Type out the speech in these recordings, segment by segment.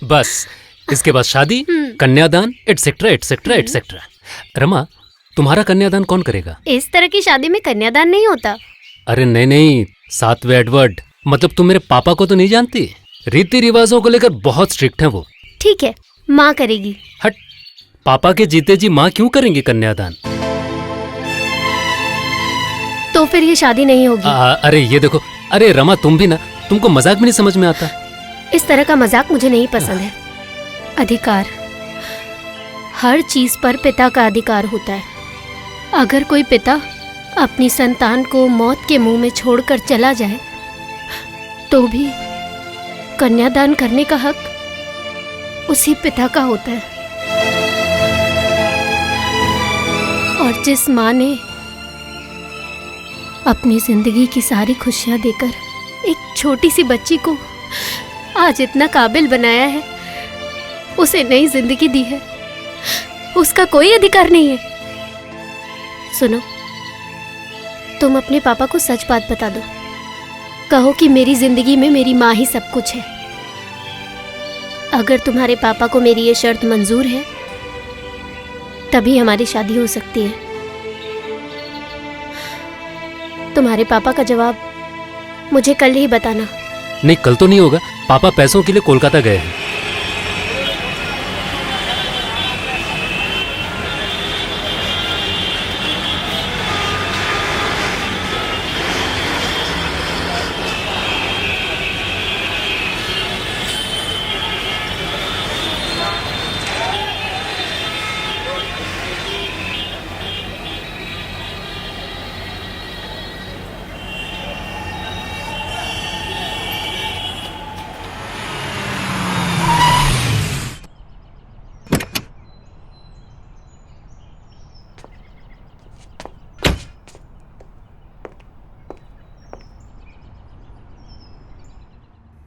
बस इसके बाद शादी, कन्यादान, एटसेट्रा एटसेट्रा एटसेट्रा। रमा, तुम्हारा कन्यादान कौन करेगा? इस तरह की शादी में कन्यादान नहीं होता। अरे नहीं नहीं, 7वें एडवर्ड। मतलब तुम मेरे पापा को तो नहीं जानती? रीति रिवाजों को लेकर बहुत स्ट्रिक्ट हैं वो। ठीक है, माँ करेगी। हट, पापा के जीते जी माँ क्यों करेंगे कन्यादान? तो फिर ये शादी नहीं होगी। अरे ये देखो, अरे रमा तुम भी ना, तुमको मजाक भी नहीं समझ में आता। इस तरह का मजाक मुझे नहीं पसंद है। अधिकार, हर चीज पर पिता का अधिकार होता है। अगर कोई पिता अपनी संतान को मौत के मुंह में छोड़कर चला जाए तो भी कन्यादान करने का हक उसी पिता का होता है। और जिस माँ ने अपनी जिंदगी की सारी खुशियां देकर एक छोटी सी बच्ची को आज इतना काबिल बनाया है, उसे नई जिंदगी दी है, उसका कोई अधिकार नहीं है। सुनो, तुम अपने पापा को सच बात बता दो। कहो कि मेरी जिंदगी में मेरी माँ ही सब कुछ है। अगर तुम्हारे पापा को मेरी ये शर्त मंजूर है तभी हमारी शादी हो सकती है। तुम्हारे पापा का जवाब मुझे कल ही बताना। नहीं, कल तो नहीं होगा। पापा पैसों के लिए कोलकाता गए हैं।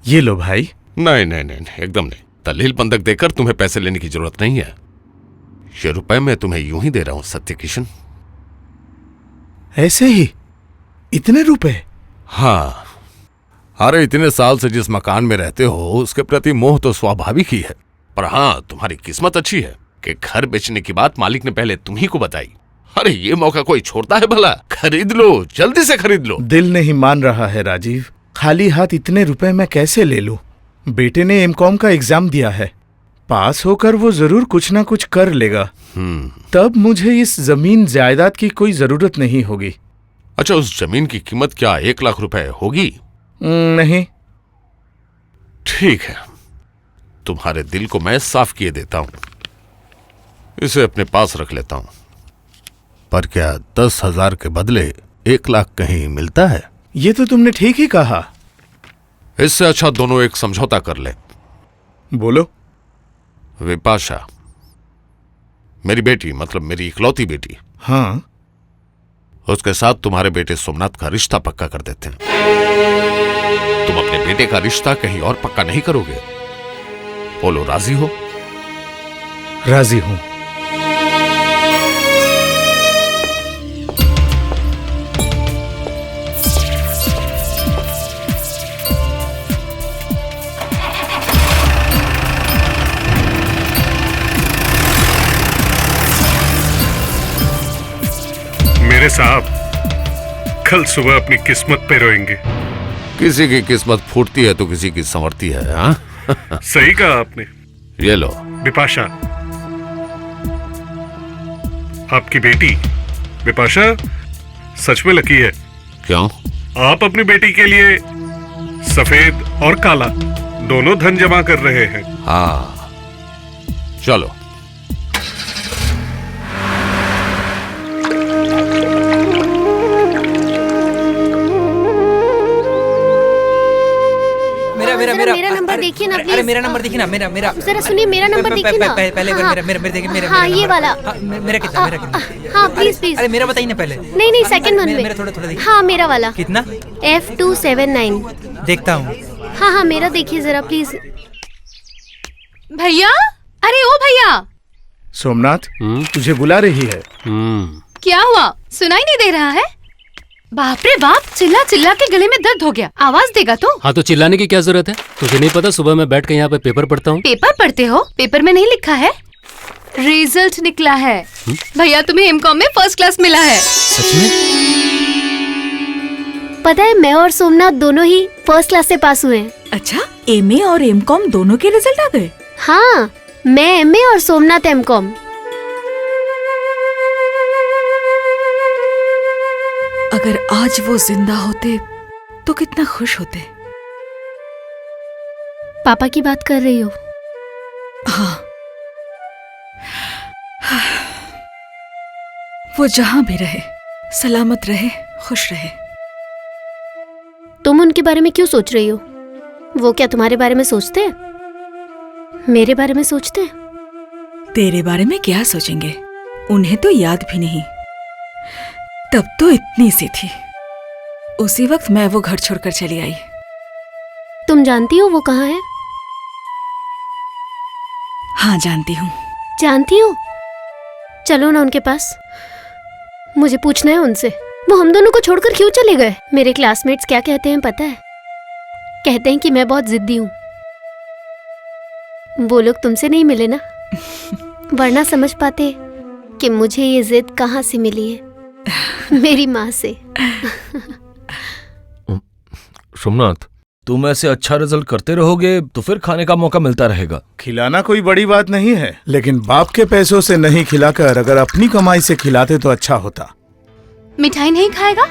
ये लो भाई। नहीं नहीं नहीं, एकदम नहीं। दलील बंधक देकर तुम्हें पैसे लेने की जरूरत नहीं है। ये रुपए मैं तुम्हें यूं ही दे रहा हूं सत्य किशन। ऐसे ही? इतने रुपए? हाँ, अरे इतने साल से जिस मकान में रहते हो उसके प्रति मोह तो स्वाभाविक ही है। पर हाँ, तुम्हारी किस्मत अच्छी है कि घर बेचने की बात मालिक ने पहले तुम्ही को बताई। अरे ये मौका कोई छोड़ता है भला? खरीद लो, जल्दी से खरीद लो। दिल नहीं मान रहा है राजीव। खाली हाथ इतने रुपए मैं कैसे ले लूं? बेटे ने एमकॉम का एग्जाम दिया है, पास होकर वो जरूर कुछ ना कुछ कर लेगा। तब मुझे इस जमीन जायदाद की कोई जरूरत नहीं होगी। अच्छा, उस जमीन की कीमत क्या 1 लाख रुपए होगी? नहीं। ठीक है, तुम्हारे दिल को मैं साफ किए देता हूं। इसे अपने पास रख लेता हूं। पर क्या 10,000 के बदले 1 लाख कहीं मिलता है? ये तो तुमने ठीक ही कहा। इससे अच्छा दोनों एक समझौता कर ले। बोलो। विपाशा मेरी बेटी, मतलब मेरी इकलौती बेटी। हाँ। उसके साथ तुम्हारे बेटे सोमनाथ का रिश्ता पक्का कर देते हैं। तुम अपने बेटे का रिश्ता कहीं और पक्का नहीं करोगे? बोलो, राजी हो? राजी हूं। मेरे साहब, कल सुबह अपनी किस्मत पे रोएंगे। किसी की किस्मत फूटती है तो किसी की संवरती है। हाँ? सही कहा आपने। ये लो। विपाशा, आपकी बेटी विपाशा सच में लकी है। क्यों? आप अपनी बेटी के लिए सफेद और काला दोनों धन जमा कर रहे हैं। हाँ, चलो। मेरा नंबर देखिए ना प्लीज। अरे मेरा नंबर देखिए ना, मेरा जरा सुनिए, मेरा नंबर देखिए ना। पहले मेरा देखिए, मेरा हाँ, ये वाला। मेरा कितना? हाँ प्लीज प्लीज। अरे मेरा बताइए ना पहले। नहीं, सेकंड वन में। मेरा थोड़ा देखिए। हाँ, मेरा वाला। कितना? F279। देखता हूँ। हाँ, मेरा देखिए जरा प्लीज। भैया, अरे ओ भैया। सोमनाथ, तुझे बुला रही है। क्या हुआ, सुनाई नहीं दे रहा है? बाप रे बाप, चिल्ला चिल्ला के गले में दर्द हो गया। आवाज देगा तो? हाँ तो चिल्लाने की क्या जरूरत है? तुझे नहीं पता सुबह मैं बैठ के यहाँ पे पेपर पढ़ता हूँ? पेपर पढ़ते हो? पेपर में नहीं लिखा है? रिजल्ट निकला है भैया, तुम्हें एमकॉम में फर्स्ट क्लास मिला है। सच में? पता है, मैं और सोमनाथ दोनों ही फर्स्ट क्लास से पास हुए हैं। अच्छा, एमए और एमकॉम दोनों के रिजल्ट आ गए? हाँ, मैं एमए और सोमनाथ एमकॉम। अगर आज वो जिंदा होते तो कितना खुश होते। पापा की बात कर रही हो? हाँ, वो जहां भी रहे, सलामत रहे, खुश रहे। तुम उनके बारे में क्यों सोच रही हो? वो क्या तुम्हारे बारे में सोचते हैं? मेरे बारे में सोचते हैं? तेरे बारे में क्या सोचेंगे? उन्हें तो याद भी नहीं। तब तो इतनी सी थी। उसी वक्त मैं वो घर छोड़कर चली आई। तुम जानती हो वो कहाँ है? हाँ, जानती हूँ। जानती हो? चलो ना उनके पास, मुझे पूछना है उनसे, वो हम दोनों को छोड़कर क्यों चले गए? मेरे क्लासमेट्स क्या कहते हैं पता है? कहते हैं कि मैं बहुत जिद्दी हूँ। वो लोग तुमसे नहीं मिले ना, वरना समझ पाते कि मुझे ये जिद कहाँ से मिली है। मेरी माँ से। सोमनाथ, तुम ऐसे अच्छा रिजल्ट करते रहोगे तो फिर खाने का मौका मिलता रहेगा। खिलाना कोई बड़ी बात नहीं है, लेकिन बाप के पैसों से नहीं खिलाकर अगर अपनी कमाई से खिलाते तो अच्छा होता। मिठाई नहीं खाएगा?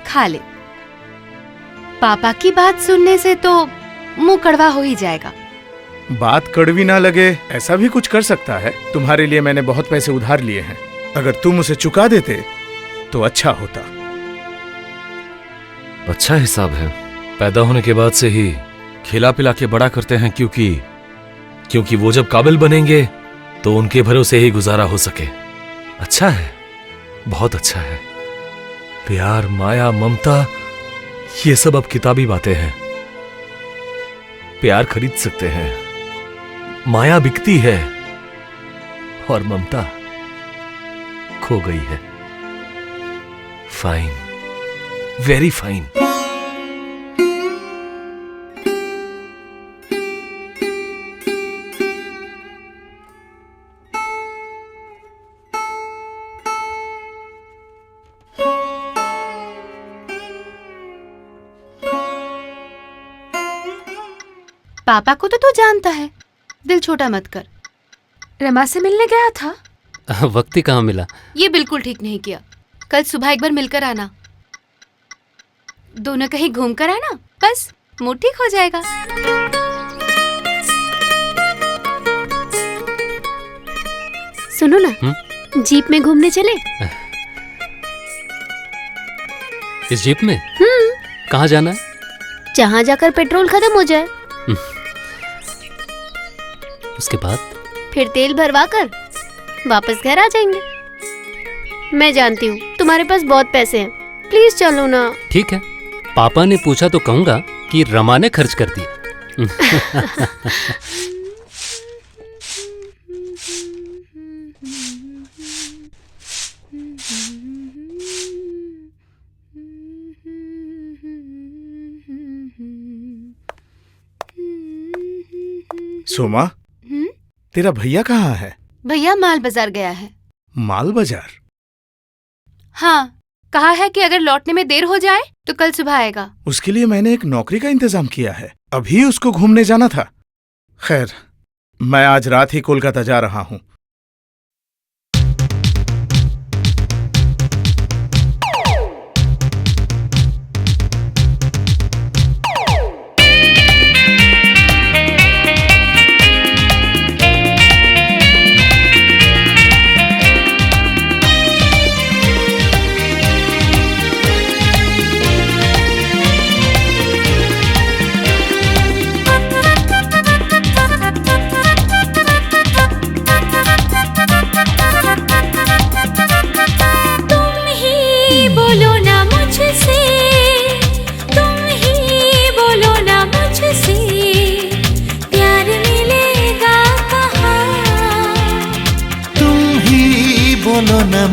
खा ले। पापा की बात सुनने से तो मुंह कड़वा हो ही जाएगा। बात कड़वी ना लगे ऐसा भी कुछ कर सकता है। तुम्हारे लिए मैंने बहुत पैसे उधार लिए हैं, अगर तुम उसे चुका देते तो अच्छा होता। अच्छा हिसाब है। पैदा होने के बाद से ही खिला पिला के बड़ा करते हैं, क्योंकि वो जब काबिल बनेंगे तो उनके भरोसे ही गुजारा हो सके। अच्छा है, बहुत अच्छा है। प्यार, माया, ममता, ये सब अब किताबी बातें हैं। प्यार खरीद सकते हैं, माया बिकती है और ममता खो गई है। Fine, very fine. पापा को तो तू जानता है, दिल छोटा मत कर। रमा से मिलने गया था, वक्त ही कहाँ मिला। ये बिल्कुल ठीक नहीं किया। कल सुबह एक बार मिलकर आना, दोनों कहीं घूम कर आना, बस मूड ठीक हो जाएगा। सुनो ना, जीप में घूमने चले? इस जीप में? कहाँ जाना है? जहाँ जाकर पेट्रोल खत्म हो जाए। उसके बाद? फिर तेल भरवा कर वापस घर आ जाएंगे। मैं जानती हूँ तुम्हारे पास बहुत पैसे हैं, प्लीज चलो ना। ठीक है, पापा ने पूछा तो कहूंगा कि रमा ने खर्च कर दिया। सोमा, तेरा भैया कहाँ है? भैया माल बाजार गया है। माल बाजार? हाँ, कहा है कि अगर लौटने में देर हो जाए तो कल सुबह आएगा। उसके लिए मैंने एक नौकरी का इंतजाम किया है, अभी उसको घूमने जाना था। खैर, मैं आज रात ही कोलकाता जा रहा हूँ।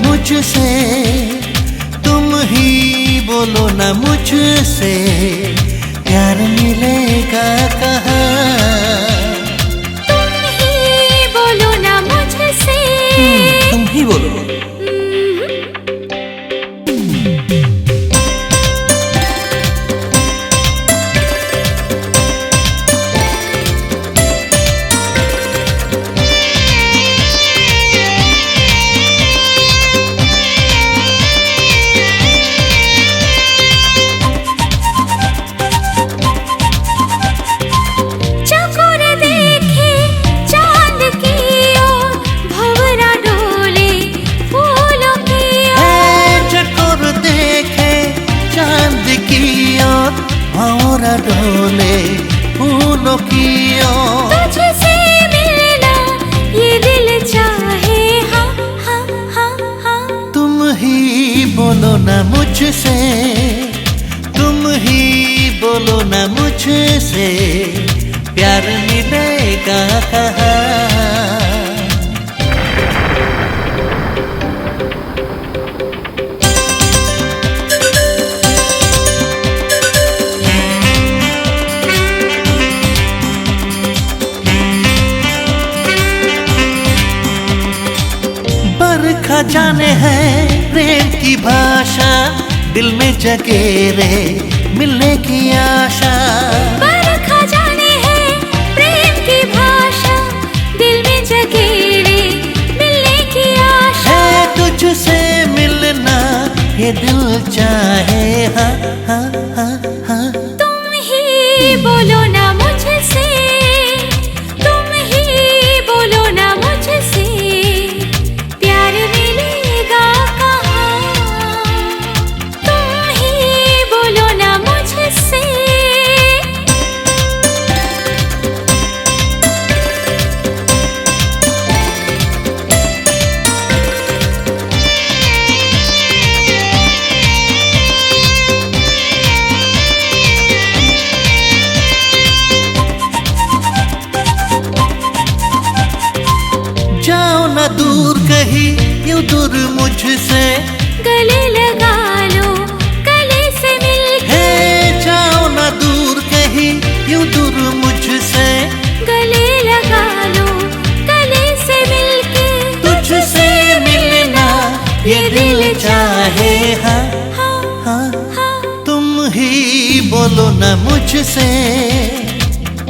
मुझसे तुम ही बोलो ना मुझसे, प्यार मिलेगा कहाँ? तुम ही बोलो ना मुझसे। तुम ही बोलो। चकोर देखे चांद की ओर, भंवरा डोले फूलों की ओर। चकोर देखे चांद की ओर, भंवरा डोले फूलों की ओर। तुझसे मिलना ये दिल चाहे, हाँ हाँ हाँ हाँ। तुम ही बोलो ना मुझसे, तुम ही बोलो ना मुझसे, प्यार मिलेगा कहाँ? बरखा जाने है प्रेम की भाषा, दिल में जगे रे मिलने की आशा। बरखा जाने है प्रेम की भाषा, दिल में जगे रे मिलने की आशा। है तुझसे मिलना ये दिल चाहे, हाँ हाँ हाँ हाँ। तुम ही बोलो ना मुझसे, तुम ही बोलो ना मुझसे, प्यार मिलेगा कहाँ? तुम ही बोलो ना मुझसे। जाओ ना दूर कहीं यूं दूर मुझसे, गले लगा लो गले से मिलके। है जाओ ना दूर कहीं यूं दूर मुझसे, गले लगा लो गले से मिलके। तुझसे मिलना ये दिल चाहे, हाँ हाँ हाँ। तुम ही बोलो ना मुझसे,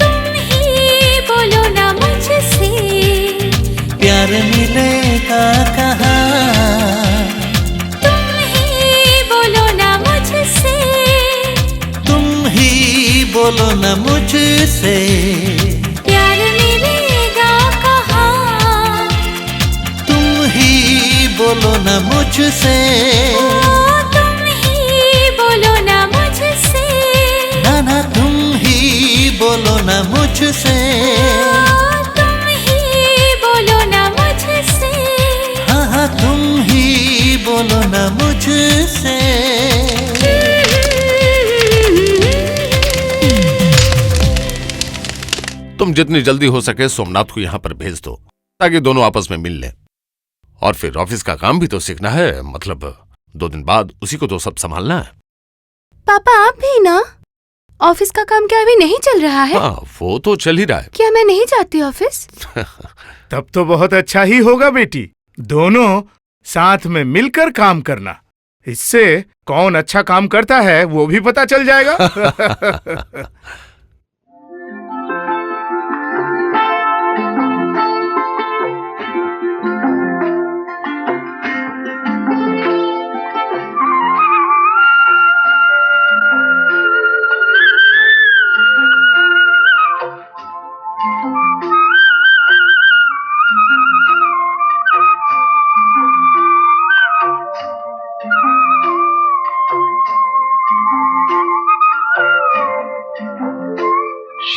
तुम ही बोलो ना मुझसे, प्यार मिलेगा कहाँ? तुम ही बोलो ना मुझसे, तुम ही बोलो ना मुझसे, प्यार मिलेगा कहाँ? तुम ही बोलो ना मुझसे। ओ, तुम ही बोलो ना मुझसे। ना ना तुम ही बोलो ना मुझसे, ओ, तुम ही बोलो ना मुझसे। हाँ हाँ तुम ही बोलो ना मुझसे। तुम जितनी जल्दी हो सके सोमनाथ को यहां पर भेज दो, ताकि दोनों आपस में मिल लें। और फिर ऑफिस का काम भी तो सीखना है, मतलब 2 दिन बाद उसी को तो सब संभालना है। पापा आप भी ना? ऑफिस का काम क्या अभी नहीं चल रहा है? हाँ, वो तो चल ही रहा है। क्या मैं नहीं जाती ऑफिस? तब तो बहुत अच्छा ही होगा बेटी, दोनों साथ में मिलकर काम करना। इससे कौन अच्छा काम करता है वो भी पता चल जाएगा।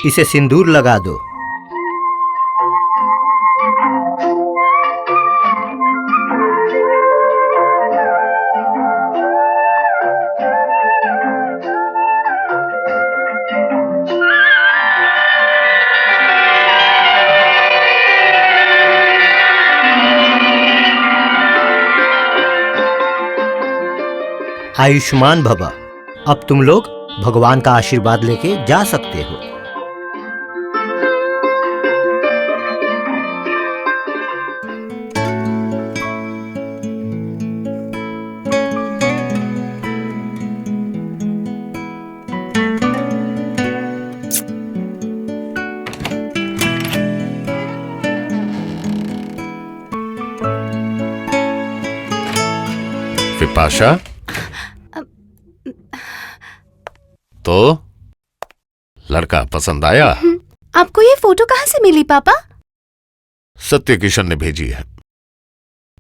इसे सिंदूर लगा दो। आयुष्मान भवा। अब तुम लोग भगवान का आशीर्वाद लेके जा सकते हो। विपाशा, तो लड़का पसंद आया? आपको ये फोटो कहाँ से मिली पापा? सत्य किशन ने भेजी है।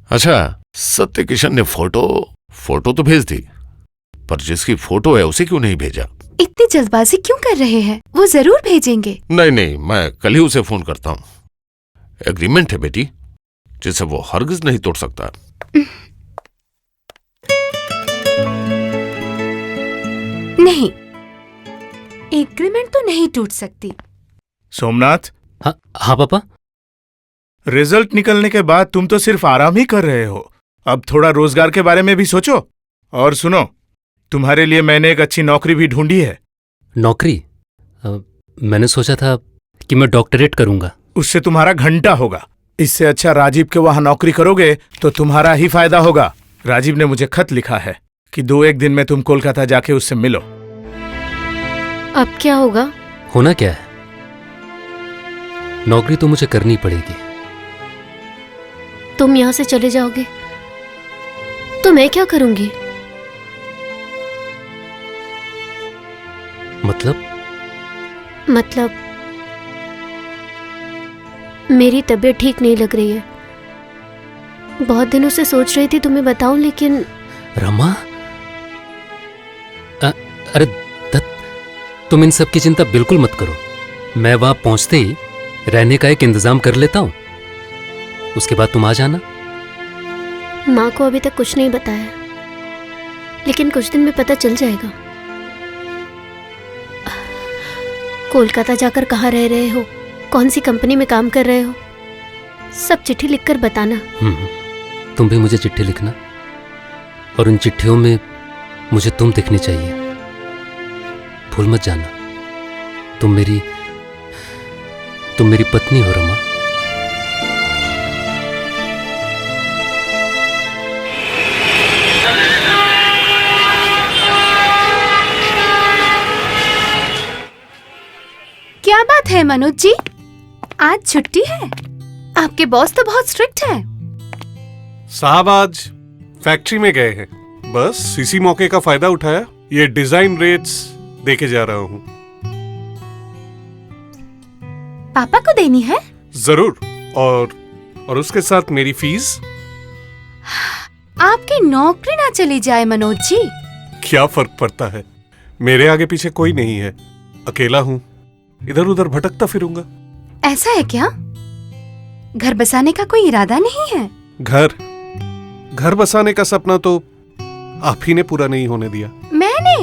अच्छा, सत्य किशन ने फोटो तो भेज दी, पर जिसकी फोटो है उसे क्यों नहीं भेजा? इतनी जल्दबाजी क्यों कर रहे हैं? वो जरूर भेजेंगे। नहीं, मैं कल ही उसे फोन करता हूं। एग्रीमेंट है बेटी, जिसे वो हरगिज नहीं तोड़ सकता। नहीं, एग्रीमेंट तो नहीं टूट सकती। सोमनाथ। हाँ पापा। रिजल्ट निकलने के बाद तुम तो सिर्फ आराम ही कर रहे हो, अब थोड़ा रोजगार के बारे में भी सोचो। और सुनो, तुम्हारे लिए मैंने एक अच्छी नौकरी भी ढूंढी है। नौकरी? मैंने सोचा था कि मैं डॉक्टरेट करूंगा। उससे तुम्हारा घंटा होगा। इससे अच्छा राजीव के वहां नौकरी करोगे तो तुम्हारा ही फायदा होगा। राजीव ने मुझे खत लिखा है कि 2-1 दिन में तुम कोलकाता जाके उससे मिलो। अब क्या होगा? होना क्या है, नौकरी तो मुझे करनी पड़ेगी। तुम यहां से चले जाओगे तो मैं क्या करूंगी? मतलब मेरी तबीयत ठीक नहीं लग रही है। बहुत दिनों से सोच रही थी तुम्हें बताऊं, लेकिन रमा, अरे दत्त, तुम इन सब की चिंता बिल्कुल मत करो। मैं वहां पहुंचते ही रहने का एक इंतजाम कर लेता हूं, उसके बाद तुम आ जाना। माँ को अभी तक कुछ नहीं बताया, लेकिन कुछ दिन में पता चल जाएगा। कोलकाता जाकर कहाँ रह रहे हो, कौन सी कंपनी में काम कर रहे हो, सब चिट्ठी लिखकर बताना। तुम भी मुझे चिट्ठी लिखना, और उन चिट्ठियों में मुझे तुम दिखनी चाहिए। भूल मत जाना, तुम मेरी पत्नी हो रमा। क्या बात है मनोज जी, आज छुट्टी है? आपके बॉस तो बहुत स्ट्रिक्ट है। साहब आज फैक्ट्री में गए हैं, बस इसी मौके का फायदा उठाया ये डिजाइन रेट्स देके जा रहा हूँ। पापा को देनी है? जरूर, और उसके साथ मेरी फीस। आपकी नौकरी ना चली जाए मनोज जी। क्या फर्क पड़ता है, मेरे आगे पीछे कोई नहीं है, अकेला हूँ, इधर उधर भटकता फिरूंगा। ऐसा है क्या? घर बसाने का कोई इरादा नहीं है? घर बसाने का सपना तो आप ही ने पूरा नहीं होने दिया। मैंने?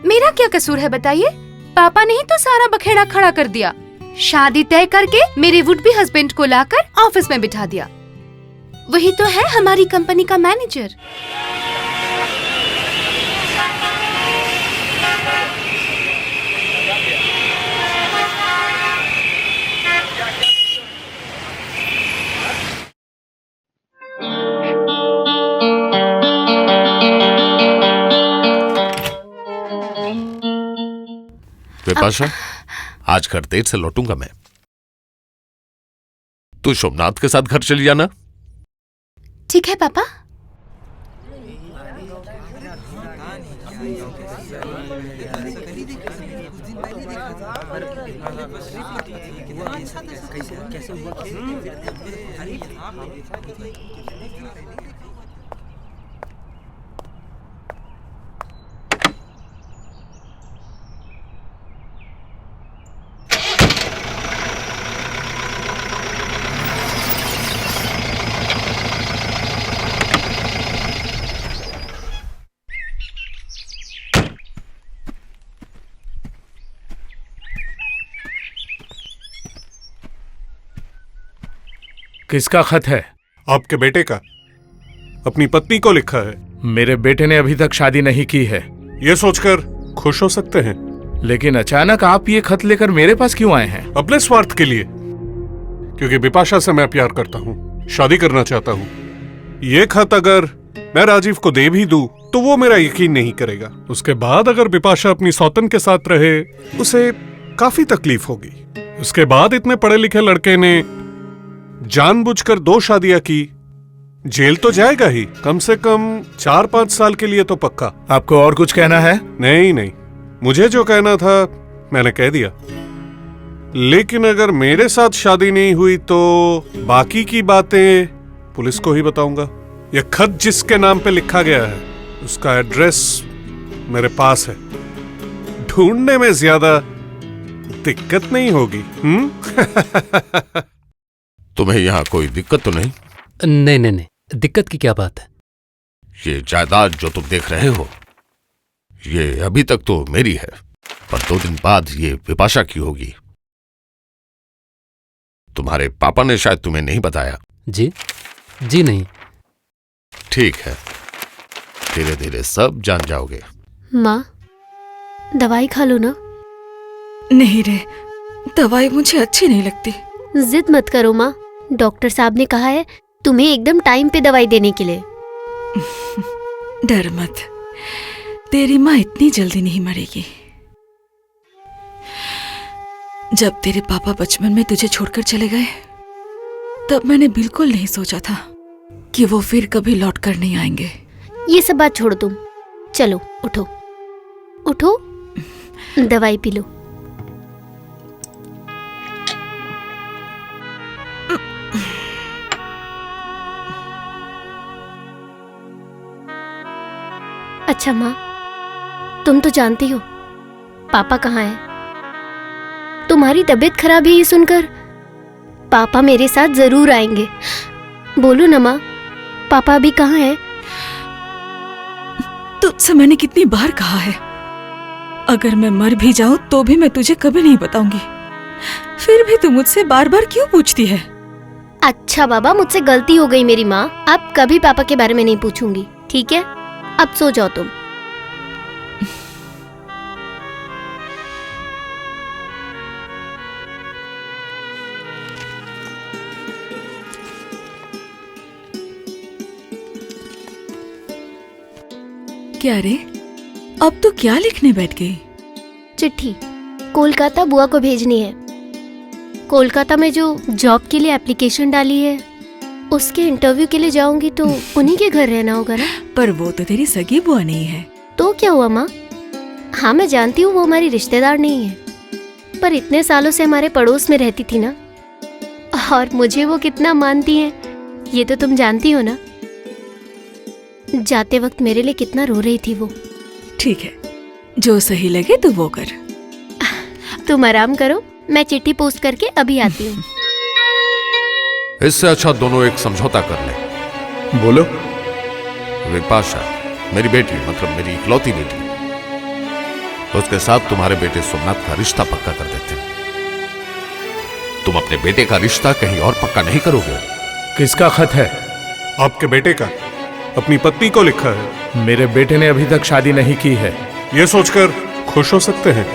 मेरा क्या कसूर है बताइए? पापा ने ही तो सारा बखेड़ा खड़ा कर दिया। शादी तय करके मेरे वुड बी हस्बैंड को लाकर ऑफिस में बिठा दिया। वही तो है हमारी कंपनी का मैनेजर। विपाशा, आज घर देर से लौटूंगा मैं। तू शोभनाथ के साथ घर चली जाना। ठीक है पापा। किसका खत है? आपके बेटे का, अपनी पत्नी को लिखा है। मेरे बेटे ने अभी तक शादी नहीं की है, ये सोचकर खुश हो सकते हैं। लेकिन अचानक आप ये खत लेकर मेरे पास क्यों आए हैं? अपने स्वार्थ के लिए, क्योंकि बिपाशा से मैं प्यार करता हूँ, शादी करना चाहता हूँ। ये खत अगर मैं राजीव को दे भी दूं तो वो मेरा यकीन नहीं करेगा। उसके बाद अगर बिपाशा अपनी सौतन के साथ रहे उसे काफी तकलीफ होगी। उसके बाद इतने पढ़े लिखे लड़के ने जानबूझकर 2 शादियां की, जेल तो जाएगा ही, कम से कम 4-5 साल के लिए तो पक्का। आपको और कुछ कहना है? नहीं, मुझे जो कहना था मैंने कह दिया। लेकिन अगर मेरे साथ शादी नहीं हुई तो बाकी की बातें पुलिस को ही बताऊंगा। यह खत जिसके नाम पे लिखा गया है उसका एड्रेस मेरे पास है, ढूंढने में ज्यादा दिक्कत नहीं होगी। तुम्हें यहाँ कोई दिक्कत तो नहीं? नहीं, दिक्कत की क्या बात है? ये जायदाद जो तुम देख रहे हो ये अभी तक तो मेरी है, पर 2 दिन बाद ये विपाशा की होगी। तुम्हारे पापा ने शायद तुम्हें नहीं बताया। जी नहीं। ठीक है, धीरे धीरे सब जान जाओगे। माँ, दवाई खा लो ना। नहीं रे, दवाई मुझे अच्छी नहीं लगती। जिद मत करो माँ, डॉक्टर साहब ने कहा है तुम्हें एकदम टाइम पे दवाई देने के लिए। डर मत, तेरी माँ इतनी जल्दी नहीं मरेगी। जब तेरे पापा बचपन में तुझे छोड़कर चले गए तब मैंने बिल्कुल नहीं सोचा था कि वो फिर कभी लौट कर नहीं आएंगे। ये सब बात छोड़ो तुम, चलो उठो उठो, दवाई पी लो। अच्छा माँ, तुम तो जानती हो पापा कहाँ हैं। तुम्हारी तबीयत खराब है ये सुनकर पापा मेरे साथ जरूर आएंगे। बोलो ना माँ, पापा अभी कहाँ हैं? तुझसे मैंने कितनी बार कहा है, अगर मैं मर भी जाऊं तो भी मैं तुझे कभी नहीं बताऊंगी। फिर भी तू मुझसे बार बार क्यों पूछती है? अच्छा बाबा, मुझसे गलती हो गई मेरी माँ, अब कभी पापा के बारे में नहीं पूछूंगी, ठीक है? अब सो जाओ तुम। क्या रे, अब तो क्या लिखने बैठ गई? चिट्ठी कोलकाता बुआ को भेजनी है। कोलकाता में जो जॉब के लिए एप्लीकेशन डाली है उसके इंटरव्यू के लिए जाऊंगी तो उन्हीं के घर रहना होगा ना। पर वो तो तेरी सगी बुआ नहीं है। तो क्या हुआ माँ? हाँ मैं जानती हूँ वो हमारी रिश्तेदार नहीं है, पर इतने सालों से हमारे पड़ोस में रहती थी ना, और मुझे वो कितना मानती हैं ये तो तुम जानती हो ना। जाते वक्त मेरे लिए कितना रो रही थी वो। ठीक है, जो सही लगे तो वो कर। तुम आराम करो, मैं चिट्ठी पोस्ट करके अभी आती हूँ। इससे अच्छा दोनों एक समझौता कर ले। बोलो। विपाशा मेरी बेटी, मतलब मेरी इकलौती बेटी, उसके साथ तुम्हारे बेटे सोमनाथ का रिश्ता पक्का कर देते। तुम अपने बेटे का रिश्ता कहीं और पक्का नहीं करोगे। किसका खत है? आपके बेटे का, अपनी पत्नी को लिखा है। मेरे बेटे ने अभी तक शादी नहीं की है। ये सोचकर खुश हो सकते हैं।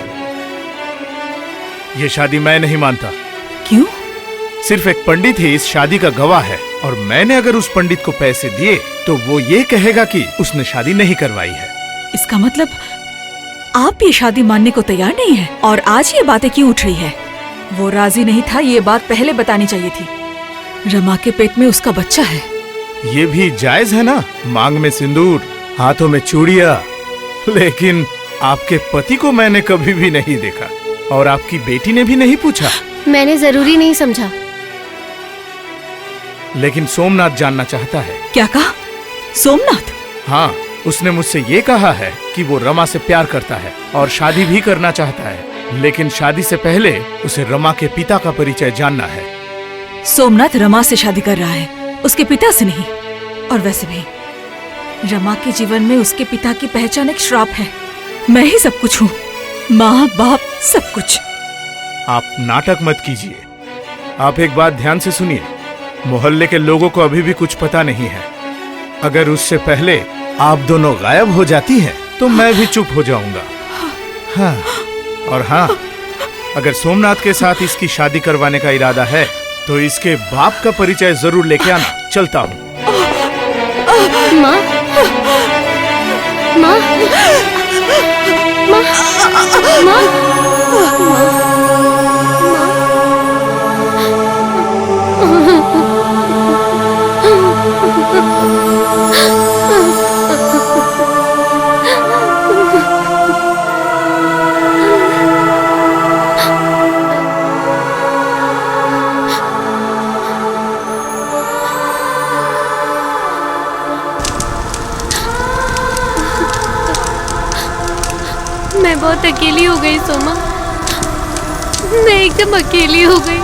ये शादी मैं नहीं मानता। क्यों? सिर्फ एक पंडित ही इस शादी का गवाह है, और मैंने अगर उस पंडित को पैसे दिए तो वो ये कहेगा कि उसने शादी नहीं करवाई है। इसका मतलब आप ये शादी मानने को तैयार नहीं है, और आज ये बातें क्यों उठ रही है? वो राजी नहीं था, ये बात पहले बतानी चाहिए थी। रमा के पेट में उसका बच्चा है। ये भी जायज है ना, मांग में सिंदूर, हाथों में चूड़ियां। लेकिन आपके पति को मैंने कभी भी नहीं देखा, और आपकी बेटी ने भी नहीं पूछा। मैंने जरूरी नहीं समझा। लेकिन सोमनाथ जानना चाहता है। क्या कहा? सोमनाथ? हाँ, उसने मुझसे ये कहा है कि वो रमा से प्यार करता है और शादी भी करना चाहता है, लेकिन शादी से पहले उसे रमा के पिता का परिचय जानना है। सोमनाथ रमा से शादी कर रहा है, उसके पिता से नहीं। और वैसे भी रमा के जीवन में उसके पिता की पहचान एक श्राप है। मैं ही सब कुछ हूँ, माँ बाप सब कुछ। आप नाटक मत कीजिए। आप एक बात ध्यान से सुनिए, मोहल्ले के लोगों को अभी भी कुछ पता नहीं है। अगर उससे पहले आप दोनों गायब हो जाती हैं तो मैं भी चुप हो जाऊंगा। हाँ, और हाँ, अगर सोमनाथ के साथ इसकी शादी करवाने का इरादा है तो इसके बाप का परिचय जरूर लेके आना। चलता हूँ। माँ, माँ, माँ, माँ, मैं बहुत अकेली हो गई सोमा। मैं एकदम अकेली हो गई।